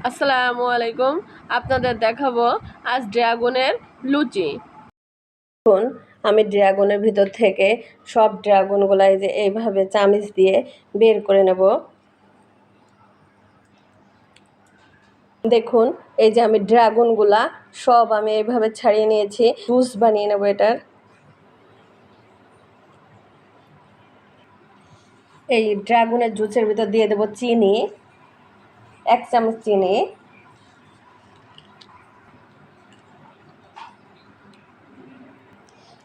আসসালামু আলাইকুম। আপনাদের দেখাবো আজ ড্রাগনের লুচি। এখন আমি ড্রাগনের ভিতর থেকে সব ড্রাগনগুলাই যে এইভাবে চামিচ দিয়ে বের করে নেব। দেখুন, এই যে আমি ড্রাগনগুলা সব আমি এইভাবে ছাড়িয়ে নিয়েছি। জুস বানিয়ে নেব এটার। এই ড্রাগনের জুসের ভিতর দিয়ে দেব চিনি, 1 চামচ চিনি।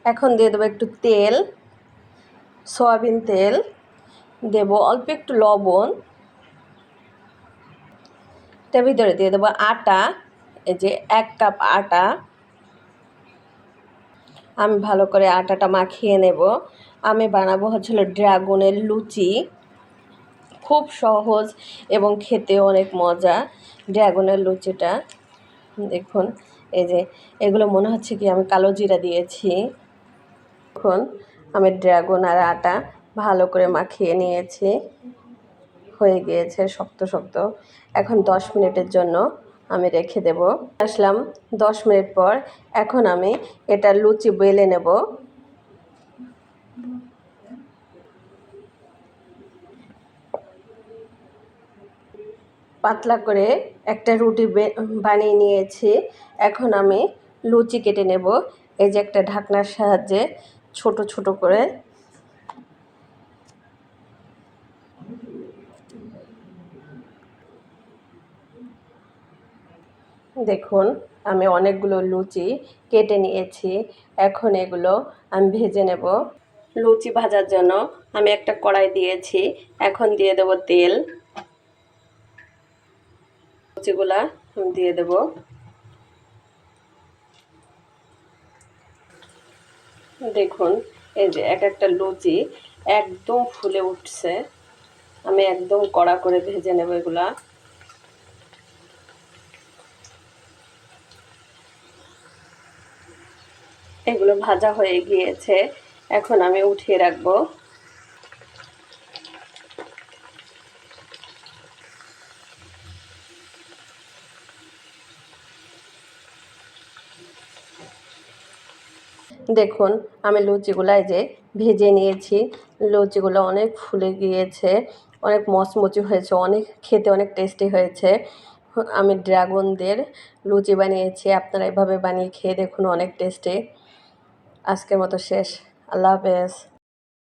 এখন দিয়ে দেবো একটু তেল, সয়াবিন তেল, দেব অল্প একটু লবণ। এটার ভিতরে দিয়ে দেবো আটা, এই যে 1 কাপ আটা। আমি ভালো করে আটাটা মাখিয়ে নেব। আমি বানাবো হচ্ছিল ড্রাগনের লুচি। খুব সহজ এবং খেতে অনেক মজা ড্রাগনের লুচিটা। দেখুন, এই যে এগুলো মনে হচ্ছে কি আমি কালো জিরা দিয়েছি। এখন আমি ড্রাগন আর আটা ভালো করে মাখিয়ে নিয়েছি, হয়ে গিয়েছে শক্ত শক্ত। এখন 10 মিনিটের জন্য আমি রেখে দেব। আসলাম 10 মিনিট পর। এখন আমি এটা লুচি বেলে নেব। পাতলা করে একটা রুটি বানিয়ে নিয়েছি। এখন আমি লুচি কেটে নেব। এই যে একটা ঢাকনার সাহায্যে ছোট ছোট করে। দেখুন, আমি অনেকগুলো লুচি কেটে নিয়েছি। এখন এগুলো আমি ভেজে নেব। লুচি ভাজার জন্য আমি একটা কড়াই দিয়েছি। এখন দিয়ে দেব তেল। লুচিগুলা দিয়ে দেব। দেখুন, এই যে এক একটা লুচি একদম ফুলে উঠছে। আমি একদম কড়া করে ভেজে নেব এগুলা। এগুলো ভাজা হয়ে গিয়েছে। এখন আমি উঠিয়ে রাখবো। দেখুন, আমি লুচিগুলো এই যে ভেজে নিয়েছি। লুচিগুলো অনেক ফুলে গিয়েছে, অনেক মচমচে হয়েছে, অনেক খেতে অনেক টেস্টি হয়েছে। আমি ড্রাগনদের লুচি বানিয়েছি। আপনারা এভাবে বানিয়ে খেয়ে দেখুন, অনেক টেস্টি। আজকের মতো শেষ। আল্লাহ হাফেজ।